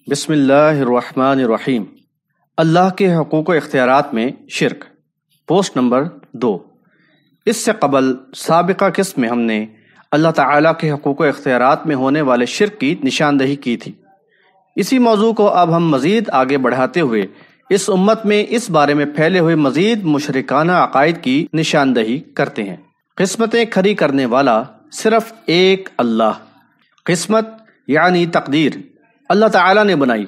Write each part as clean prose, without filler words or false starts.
بسم اللہ الرحمن الرحیم۔ اللہ کے حقوق و اختیارات میں شرک، پوسٹ نمبر 2۔ اس سے قبل سابقہ قسط میں ہم نے اللہ تعالیٰ کے حقوق و اختیارات میں ہونے والے شرک کی نشاندہی کی تھی۔ اسی موضوع کو اب ہم مزید آگے بڑھاتے ہوئے اس امت میں اس بارے میں پھیلے ہوئے مزید مشرکانہ عقائد کی نشاندہی کرتے ہیں۔ قسمتیں کھڑی کرنے والا صرف ایک اللہ۔ قسمت یعنی تقدیر اللہ تعالیٰ نے بنائی،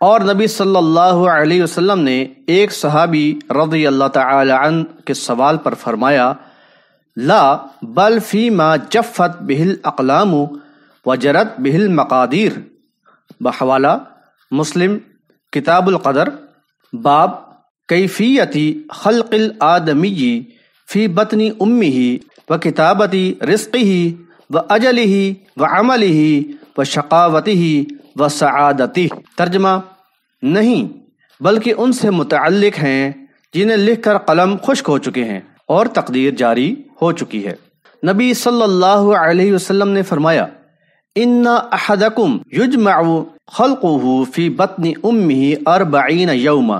اور نبی صلی اللہ علیہ وسلم نے ایک صحابی رضی اللہ تعالی عنہ کے سوال پر فرمایا، لا بل فیما جفت بہ الاقلام وجرت بہ المقادیر، بحوالہ مسلم کتاب القدر، باب کیفیت خلق الآدمی فی بطن امہ و کتابت رزقہ و اجلہ و عملہ و شقاوتہ و سعادتہ۔ ترجمہ: نہیں بلکہ ان سے متعلق ہیں جنہیں لکھ کر قلم خشک ہو چکے ہیں اور تقدیر جاری ہو چکی ہے۔ نبی صلی اللہ علیہ وسلم نے فرمایا، ان احدکم یجمع خلقہ فی بطن امہ 40 یوما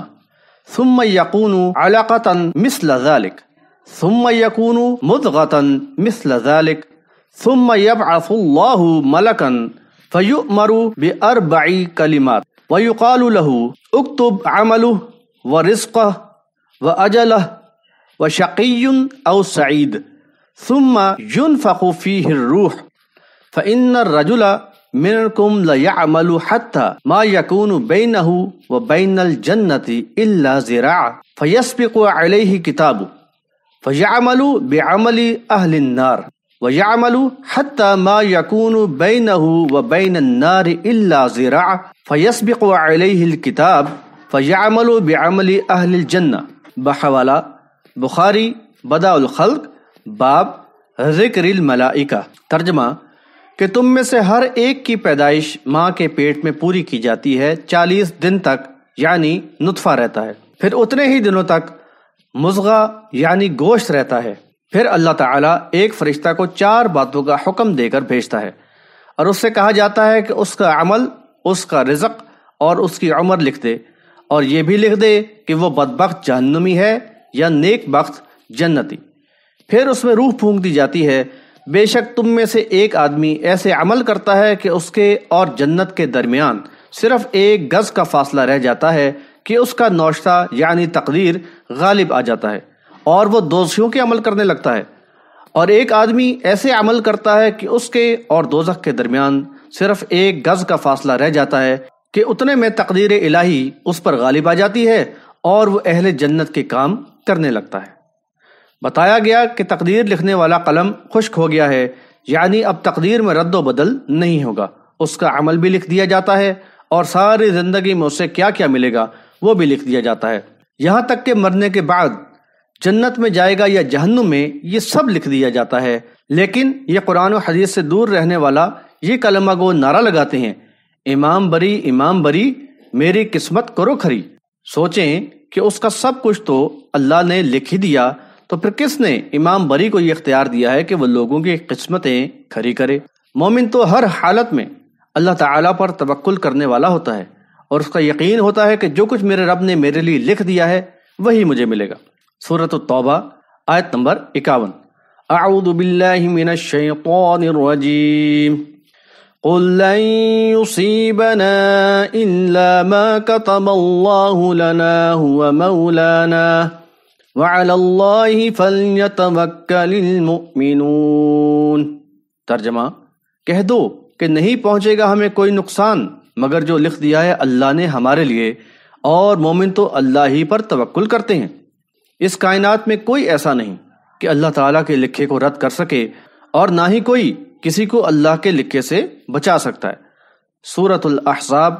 ثم یکون علقۃ مثل ذلک ثم یکون مضغۃ مثل ذلک ثم یبعث اللہ ملکا فیؤمر بأربع کلمات ویقال له اکتب عمله ورزقه وأجله وشقی او سعید ثم ينفخ فيه الروح فإن الرجل منكم ليعمل حتى ما يكون بينه وبين الجنة إلا ذراع فيسبق عليه كتابه فيعمل بعمل أهل النار وَيَعْمَلُ حَتَّى مَا يَكُونُ بَيْنَهُ وَبَيْنَ النَّارِ إِلَّا ذِرَاعٌ فَيَسْبِقُ عَلَيْهِ الْكِتَابُ فَيَعْمَلُ بِعَمَلِ أَهْلِ الْجَنَّةِ۔ بحوالہ بخاری بدء الخلق، باب ذکر الملائکہ۔ ترجمہ: کہ تم میں سے ہر ایک کی پیدائش ماں کے پیٹ میں پوری کی جاتی ہے، 40 دن تک یعنی نطفہ رہتا ہے، پھر اتنے ہی دنوں تک مضغہ یعنی گوشت رہتا ہے، پھر اللہ تعالیٰ ایک فرشتہ کو 4 باتوں کا حکم دے کر بھیجتا ہے، اور اس سے کہا جاتا ہے کہ اس کا عمل، اس کا رزق اور اس کی عمر لکھ دے، اور یہ بھی لکھ دے کہ وہ بدبخت جہنمی ہے یا نیک بخت جنتی۔ پھر اس میں روح پھونک دی جاتی ہے، بے شک تم میں سے ایک آدمی ایسے عمل کرتا ہے کہ اس کے اور جنت کے درمیان صرف 1 گز کا فاصلہ رہ جاتا ہے کہ اس کا نوشتہ یعنی تقدیر غالب آ جاتا ہے اور وہ دوزخیوں کے عمل کرنے لگتا ہے، اور ایک آدمی ایسے عمل کرتا ہے کہ اس کے اور دوزخ کے درمیان صرف 1 گز کا فاصلہ رہ جاتا ہے کہ اتنے میں تقدیر الہی اس پر غالب آ جاتی ہے اور وہ اہل جنت کے کام کرنے لگتا ہے۔ بتایا گیا کہ تقدیر لکھنے والا قلم خشک ہو گیا ہے، یعنی اب تقدیر میں رد و بدل نہیں ہوگا، اس کا عمل بھی لکھ دیا جاتا ہے اور ساری زندگی میں اسے کیا کیا ملے گا وہ بھی لکھ دیا جاتا ہے، یہاں تک کہ مرنے کے بعد جنت میں جائے گا یا جہنم میں، یہ سب لکھ دیا جاتا ہے۔ لیکن یہ قرآن و حدیث سے دور رہنے والا یہ کلمہ گو نعرہ لگاتے ہیں، امام بری امام بری، میری قسمت کرو کھری۔ سوچیں کہ اس کا سب کچھ تو اللہ نے لکھ ہی دیا، تو پھر کس نے امام بری کو یہ اختیار دیا ہے کہ وہ لوگوں کی قسمتیں کھری کرے؟ مومن تو ہر حالت میں اللہ تعالیٰ پر توکل کرنے والا ہوتا ہے، اور اس کا یقین ہوتا ہے کہ جو کچھ میرے رب نے میرے لیے لکھ دیا ہے وہی مجھے ملے گا۔ سورۃ التوبہ آیت نمبر 51۔ اعوذ باللہ من الشیطان الرجیم، قل لن یصیبنا الا ما كتب اللہ لنا هو مولانا وعلی اللہ فلیتوکل المؤمنون۔ ترجمہ: کہہ دو کہ نہیں پہنچے گا ہمیں کوئی نقصان مگر جو لکھ دیا ہے اللہ نے ہمارے لیے، اور مومن تو اللہ ہی پر توکل کرتے ہیں۔ اس کائنات میں کوئی ایسا نہیں کہ اللہ تعالیٰ کے لکھے کو رد کر سکے، اور نہ ہی کوئی کسی کو اللہ کے لکھے سے بچا سکتا ہے۔ سورۃ الاحزاب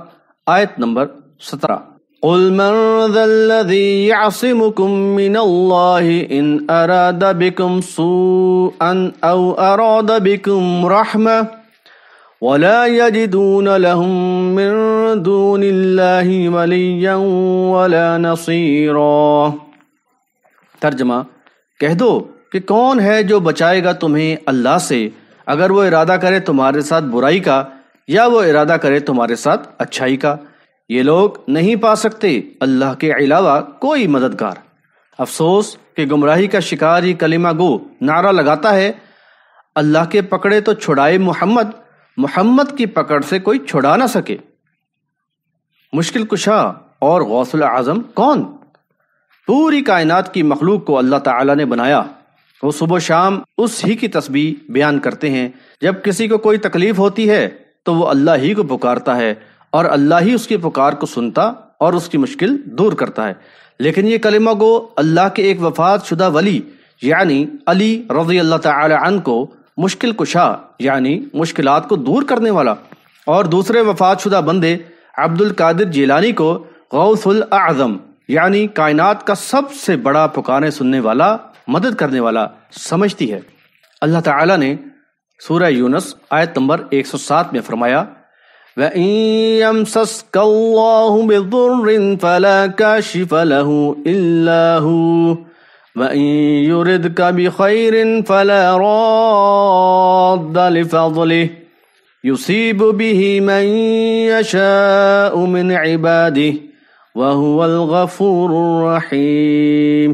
آیت نمبر 17۔ قل من ذا الذی یعصمکم من اللہ ان اراد بکم سوءا او اراد بکم رحمہ ولا یجدون لهم من دون اللہ ولیا ولا نصیرا۔ ترجمہ: کہہ دو کہ کون ہے جو بچائے گا تمہیں اللہ سے اگر وہ ارادہ کرے تمہارے ساتھ برائی کا یا وہ ارادہ کرے تمہارے ساتھ اچھائی کا، یہ لوگ نہیں پا سکتے اللہ کے علاوہ کوئی مددگار۔ افسوس کہ گمراہی کا شکار یہ کلمہ گو نعرہ لگاتا ہے، اللہ کے پکڑے تو چھڑائے محمد، محمد کی پکڑ سے کوئی چھڑا نہ سکے۔ مشکل کشا اور غوث الاعظم کون؟ پوری کائنات کی مخلوق کو اللہ تعالیٰ نے بنایا۔ وہ صبح و شام اس ہی کی تسبیح بیان کرتے ہیں۔ جب کسی کو کوئی تکلیف ہوتی ہے تو وہ اللہ ہی کو پکارتا ہے اور اللہ ہی اس کی پکار کو سنتا اور اس کی مشکل دور کرتا ہے۔ لیکن یہ کلمہ گو اللہ کے ایک وفات شدہ ولی یعنی علی رضی اللہ تعالی عنہ کو مشکل کشا یعنی مشکلات کو دور کرنے والا، اور دوسرے وفات شدہ بندے عبد القادر جیلانی کو غوث الاعظم یعنی کائنات کا سب سے بڑا پکارے سننے والا، مدد کرنے والا سمجھتی ہے۔ اللہ تعالیٰ نے سورہ یونس آیت نمبر 107 میں فرمایا وَإِن يَمْسَسْكَ اللَّهُ بِضُرٍّ فَلَا كَاشِفَ لَهُ إِلَّا هُوَ وَإِن يُرِدْكَ بِخَيْرٍ فَلَا رَادَّ لِفَضْلِهِ يُصِيبُ بِهِ مَن يَشَاءُ مِنْ عِبَادِهِ وَهُوَ الْغَفُورُ الرَّحِيمُ۔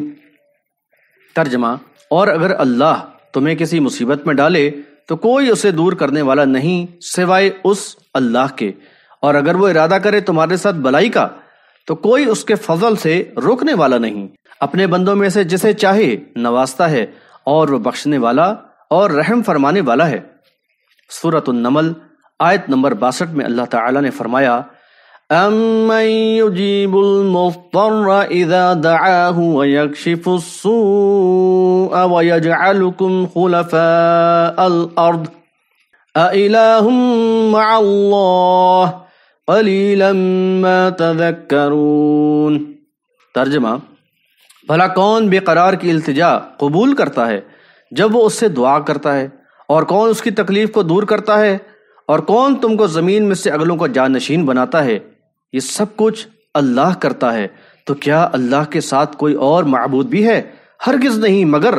ترجمہ، اور اگر اللہ تمہیں کسی مصیبت میں ڈالے تو کوئی اسے دور کرنے والا نہیں سوائے اس اللہ کے، اور اگر وہ ارادہ کرے تمہارے ساتھ بلائی کا تو کوئی اس کے فضل سے روکنے والا نہیں۔ اپنے بندوں میں سے جسے چاہے نوازتا ہے اور وہ بخشنے والا اور رحم فرمانے والا ہے۔ سورۃ النمل آیت نمبر 62 میں اللہ تعالیٰ نے فرمایا أَمَّن يُجِيبُ الْمُضْطَرَّ إِذَا دَعَاهُ وَيَكْشِفُ السُّوءَ وَيَجْعَلُكُمْ خُلَفَاءَ الْأَرْضِ أَإِلَٰهٌ مَّعَ اللَّهِ قَلِيلًا مَّا تَذَكَّرُونَ۔ ترجمہ، بھلا کون بے قرار کی التجا قبول کرتا ہے جب وہ اس سے دعا کرتا ہے، اور کون اس کی تکلیف کو دور کرتا ہے، اور کون تم کو زمین میں سے اگلوں کو جانشین بناتا ہے؟ یہ سب کچھ اللہ کرتا ہے، تو کیا اللہ کے ساتھ کوئی اور معبود بھی ہے؟ ہرگز نہیں، مگر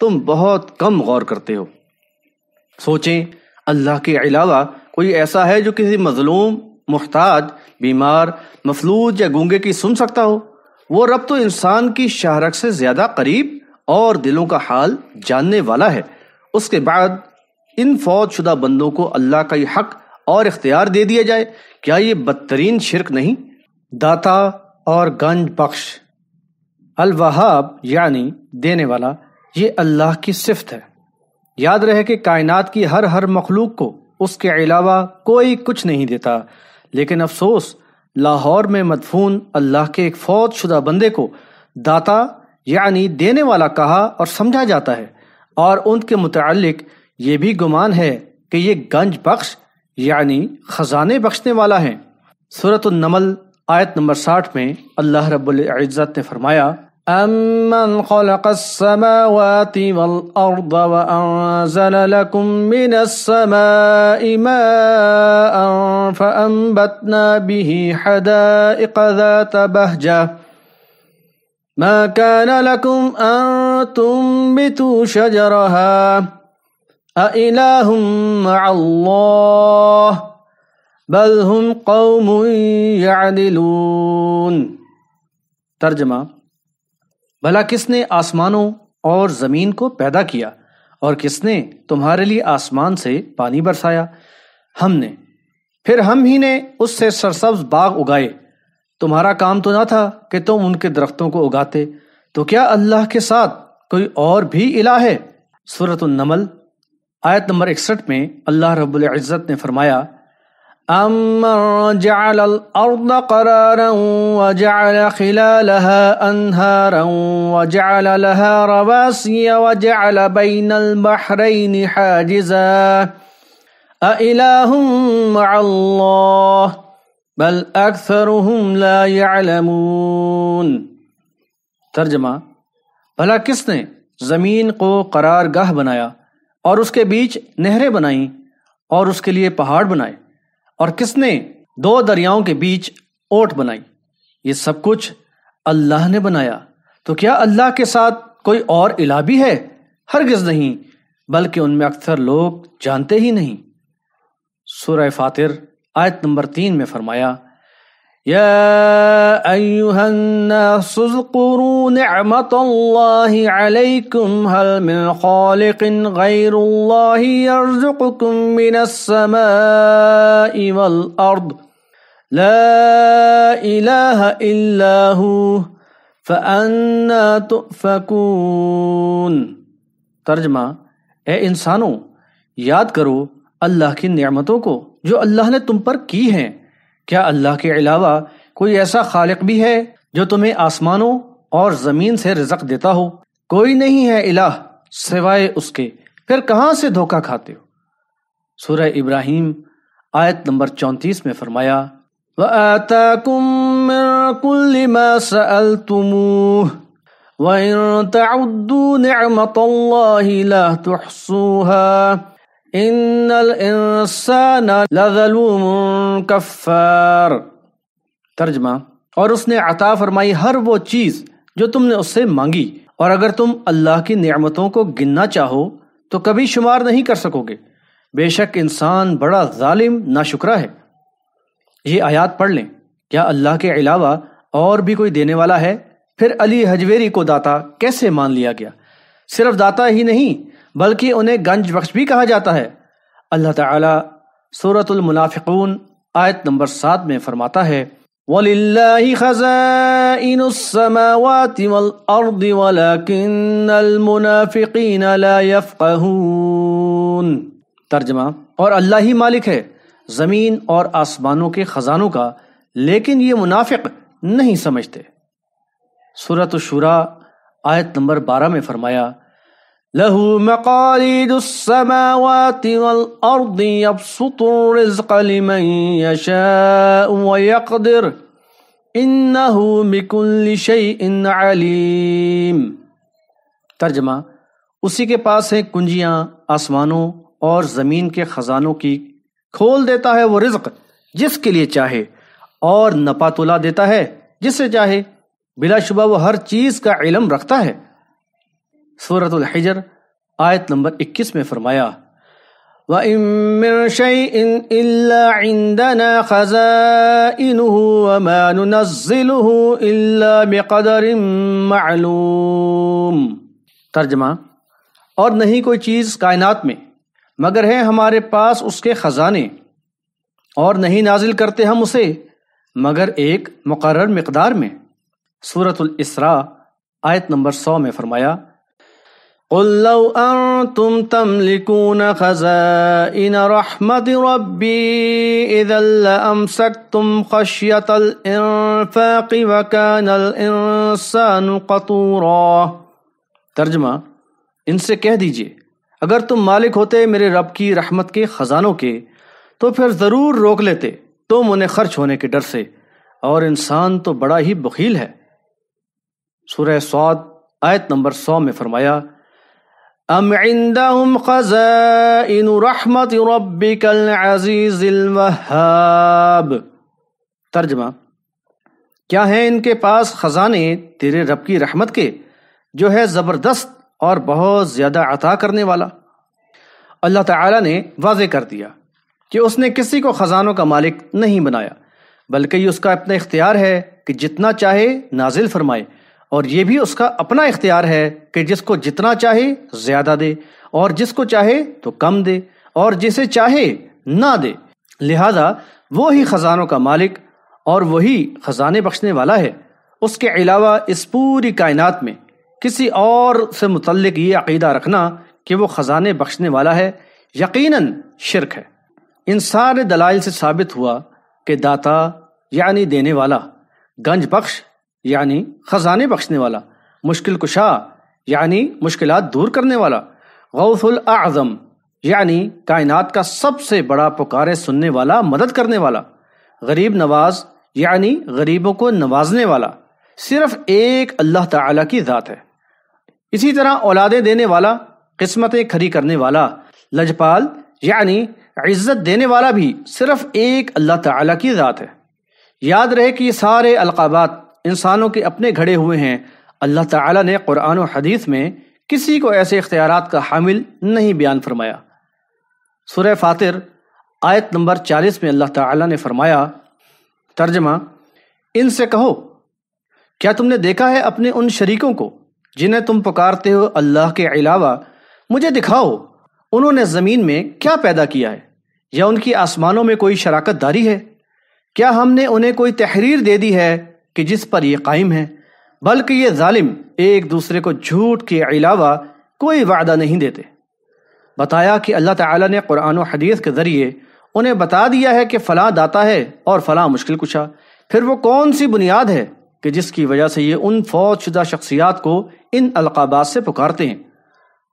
تم بہت کم غور کرتے ہو۔ سوچیں، اللہ کے علاوہ کوئی ایسا ہے جو کسی مظلوم، محتاج، بیمار، مفلوج یا گونگے کی سن سکتا ہو؟ وہ رب تو انسان کی شاہرگ سے زیادہ قریب اور دلوں کا حال جاننے والا ہے۔ اس کے بعد ان فوت شدہ بندوں کو اللہ کا یہ حق اور اختیار دے دیا جائے، کیا یہ بدترین شرک نہیں؟ داتا اور گنج بخش، الوہاب یعنی دینے والا، یہ اللہ کی صفت ہے۔ یاد رہے کہ کائنات کی ہر مخلوق کو اس کے علاوہ کوئی کچھ نہیں دیتا، لیکن افسوس لاہور میں مدفون اللہ کے ایک فوت شدہ بندے کو داتا یعنی دینے والا کہا اور سمجھا جاتا ہے، اور ان کے متعلق یہ بھی گمان ہے کہ یہ گنج بخش یعنی خزانے بخشنے والا ہے۔ سورۃ النمل آیت نمبر 60 میں اللہ رب العزت نے فرمایا أَمَّنْ خَلَقَ السَّمَاوَاتِ وَالْأَرْضَ وَأَنزَلَ لَكُم مِّنَ السَّمَاءِ مَاءً فَأَنبَتْنَا بِهِ حَدَائِقَ ذَاتَ بَهْجَةٍ مَا كَانَ لَكُمْ أَن تُنبِتُوا شَجَرَهَا أَإِلَٰهٌ مَّعَ اللَّهِ بَلْ هُمْ قَوْمٌ يَعْدِلُونَ۔ ترجمہ، بھلا کس نے آسمانوں اور زمین کو پیدا کیا، اور کس نے تمہارے لیے آسمان سے پانی برسایا؟ ہم نے، پھر ہم ہی نے اس سے سرسبز باغ اگائے۔ تمہارا کام تو نہ تھا کہ تم ان کے درختوں کو اگاتے، تو کیا اللہ کے ساتھ کوئی اور بھی الہ ہے؟ سورۃ النمل آیت نمبر 61 میں اللہ رب العزت نے فرمایا أَمَّن جَعَلَ الْأَرْضَ قَرَارًا وَجَعَلَ خِلَالَهَا أَنْهَارًا وَجَعَلَ لَهَا رَوَاسِيَ وَجَعَلَ بَيْنَ الْبَحْرَيْنِ حَاجِزًا أَإِلَٰهٌ مَّعَ اللَّهِ بَلْ أَكْثَرُهُمْ لَا يَعْلَمُونَ۔ ترجمہ، بھلا کس نے زمین کو قرار گاہ بنایا اور اس کے بیچ نہریں بنائیں اور اس کے لیے پہاڑ بنائے، اور کس نے دو دریاؤں کے بیچ اوٹ بنائی؟ یہ سب کچھ اللہ نے بنایا، تو کیا اللہ کے ساتھ کوئی اور الہ بھی ہے؟ ہرگز نہیں، بلکہ ان میں اکثر لوگ جانتے ہی نہیں۔ سورہ فاطر آیت نمبر 3 میں فرمایا يا أيها الناس اذكروا نعمة الله عليكم هل من خالق غير الله يرزقكم من السماء والأرض لا إله إلا هو فأنا تؤفكون۔ ترجمہ: اے انسانوں، یاد کرو اللہ کی نعمتوں کو جو اللہ نے تم پر کی ہیں۔ کیا اللہ کے علاوہ کوئی ایسا خالق بھی ہے جو تمہیں آسمانوں اور زمین سے رزق دیتا ہو؟ کوئی نہیں ہے الہ سوائے اس کے، پھر کہاں سے دھوکہ کھاتے ہو؟ سورہ ابراہیم آیت نمبر 34 میں فرمایا وَآتَاكُم مِّن كُلِّ مَا سَأَلْتُمُوهُ وَإِن تَعُدُّوا نِعْمَةَ اللَّهِ لَا تُحْصُوهَا ان الانسان لظلوم کفار۔ ترجمہ: اور اس نے عطا فرمائی ہر وہ چیز جو تم نے اس سے مانگی، اور اگر تم اللہ کی نعمتوں کو گننا چاہو تو کبھی شمار نہیں کر سکو گے۔ بے شک انسان بڑا ظالم ناشکرا ہے۔ یہ آیات پڑھ لیں۔ کیا اللہ کے علاوہ اور بھی کوئی دینے والا ہے؟ پھر علی حجویری کو داتا کیسے مان لیا گیا؟ صرف داتا ہی نہیں بلکہ انہیں گنج بخش بھی کہا جاتا ہے۔ اللہ تعالیٰ سورۃ المنافقون آیت نمبر 7 میں فرماتا ہے وَلِلَّهِ خَزَائِنُ السَّمَاوَاتِ وَالْأَرْضِ وَلَكِنَّ الْمُنَافِقِينَ لَا يَفْقَهُونَ۔ ترجمہ: اور اللہ ہی مالک ہے زمین اور آسمانوں کے خزانوں کا، لیکن یہ منافق نہیں سمجھتے۔ سورۃ الشورى آیت نمبر 12 میں فرمایا لَهُ مَقَالِيدُ السَّمَاوَاتِ وَالْأَرْضِ يَبْسُطُ الرِّزْقَ لِمَن يَشَاءُ وَيَقْدِرُ إِنَّهُ بِكُلِّ شَيْءٍ عَلِيمٌ۔ ترجمہ: اسی کے پاس ہیں کنجیاں آسمانوں اور زمین کے خزانوں کی، کھول دیتا ہے وہ رزق جس کے لیے چاہے اور نپا تلا دیتا ہے جس سے چاہے، بلا شبہ وہ ہر چیز کا علم رکھتا ہے۔ سورۃ الحجر آیت نمبر 21 میں فرمایا وَإِن مِّن شَيْءٍ إِلَّا عِندَنَا خَزَائِنُهُ وَمَا نُنَزِّلُهُ إِلَّا بِقَدَرٍ مَّعْلُومٍ۔ ترجمہ: اور نہیں کوئی چیز کائنات میں مگر ہے ہمارے پاس اس کے خزانے، اور نہیں نازل کرتے ہم اسے مگر ایک مقرر مقدار میں۔ سورۃ الاسراء آیت نمبر 100 میں فرمایا قُل لَّوْ أَنتُمْ تَمْلِكُونَ خَزَائِنَ رَحْمَةِ رَبِّي إِذًا لَّأَمْسَكْتُمْ خَشْيَةَ الْإِنفَاقِ وَكَانَ الْإِنسَانُ قَتُورًا۔ ترجمہ: ان سے کہہ دیجئے اگر تم مالک ہوتے میرے رب کی رحمت کے خزانوں کے تو پھر ضرور روک لیتے تم انہیں خرچ ہونے کے ڈر سے، اور انسان تو بڑا ہی بخیل ہے۔ سورہ صاد آیت نمبر 100 میں فرمایا ام عندهم خزائن رحمت ربک العزیز الوہاب۔ ترجمہ: کیا ہیں ان کے پاس خزانے تیرے رب کی رحمت کے جو ہے زبردست اور بہت زیادہ عطا کرنے والا۔ اللہ تعالیٰ نے واضح کر دیا کہ اس نے کسی کو خزانوں کا مالک نہیں بنایا، بلکہ یہ اس کا اپنا اختیار ہے کہ جتنا چاہے نازل فرمائے، اور یہ بھی اس کا اپنا اختیار ہے کہ جس کو جتنا چاہے زیادہ دے اور جس کو چاہے تو کم دے اور جسے چاہے نہ دے۔ لہذا وہی خزانوں کا مالک اور وہی خزانے بخشنے والا ہے۔ اس کے علاوہ اس پوری کائنات میں کسی اور سے متعلق یہ عقیدہ رکھنا کہ وہ خزانے بخشنے والا ہے یقیناً شرک ہے۔ ان سارے دلائل سے ثابت ہوا کہ داتا یعنی دینے والا، گنج بخش یعنی خزانے بخشنے والا، مشکل کشا یعنی مشکلات دور کرنے والا، غوث الاعظم یعنی کائنات کا سب سے بڑا پکارے سننے والا، مدد کرنے والا، غریب نواز یعنی غریبوں کو نوازنے والا، صرف ایک اللہ تعالیٰ کی ذات ہے۔ اسی طرح اولادیں دینے والا، قسمتیں کھری کرنے والا، لجپال یعنی عزت دینے والا بھی صرف ایک اللہ تعالیٰ کی ذات ہے۔ یاد رہے کہ یہ سارے القابات انسانوں کے اپنے گھڑے ہوئے ہیں۔ اللہ تعالیٰ نے قرآن و حدیث میں کسی کو ایسے اختیارات کا حامل نہیں بیان فرمایا۔ سورہ فاطر آیت نمبر 40 میں اللہ تعالیٰ نے فرمایا، ترجمہ: ان سے کہو کیا تم نے دیکھا ہے اپنے ان شریکوں کو جنہیں تم پکارتے ہو اللہ کے علاوہ؟ مجھے دکھاؤ انہوں نے زمین میں کیا پیدا کیا ہے، یا ان کی آسمانوں میں کوئی شراکت داری ہے؟ کیا ہم نے انہیں کوئی تحریر دے دی ہے کہ جس پر یہ قائم ہے؟ بلکہ یہ ظالم ایک دوسرے کو جھوٹ کے علاوہ کوئی وعدہ نہیں دیتے۔ بتایا کہ اللہ تعالیٰ نے قرآن و حدیث کے ذریعے انہیں بتا دیا ہے کہ فلاں داتا ہے اور فلاں مشکل کشا، پھر وہ کون سی بنیاد ہے کہ جس کی وجہ سے یہ ان فوت شدہ شخصیات کو ان القابات سے پکارتے ہیں؟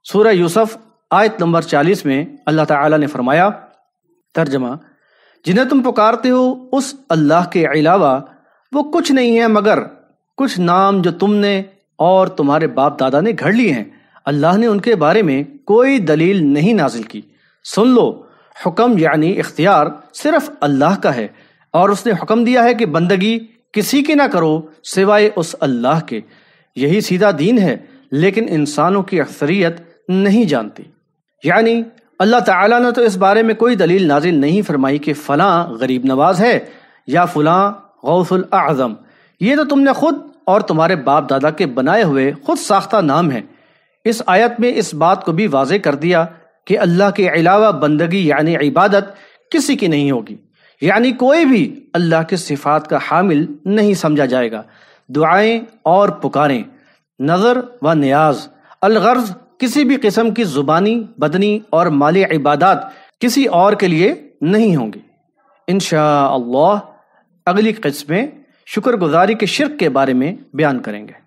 سورہ یوسف آیت نمبر 40 میں اللہ تعالیٰ نے فرمایا، ترجمہ: جنہیں تم پکارتے ہو اس اللہ کے علاوہ وہ کچھ نہیں ہے مگر کچھ نام جو تم نے اور تمہارے باپ دادا نے گھڑ لیے ہیں، اللہ نے ان کے بارے میں کوئی دلیل نہیں نازل کی۔ سن لو، حکم یعنی اختیار صرف اللہ کا ہے، اور اس نے حکم دیا ہے کہ بندگی کسی کی نہ کرو سوائے اس اللہ کے۔ یہی سیدھا دین ہے، لیکن انسانوں کی اکثریت نہیں جانتی۔ یعنی اللہ تعالیٰ نے تو اس بارے میں کوئی دلیل نازل نہیں فرمائی کہ فلاں غریب نواز ہے یا فلاں غوث الاعظم، یہ تو تم نے خود اور تمہارے باپ دادا کے بنائے ہوئے خود ساختہ نام ہیں۔ اس آیت میں اس بات کو بھی واضح کر دیا کہ اللہ کے علاوہ بندگی یعنی عبادت کسی کی نہیں ہوگی، یعنی کوئی بھی اللہ کے صفات کا حامل نہیں سمجھا جائے گا۔ دعائیں اور پکاریں، نظر و نیاز، الغرض کسی بھی قسم کی زبانی، بدنی اور مالی عبادات کسی اور کے لیے نہیں ہوں گی۔ انشاءاللہ اگلی قسم میں شکر گزاری کے شرک کے بارے میں بیان کریں گے۔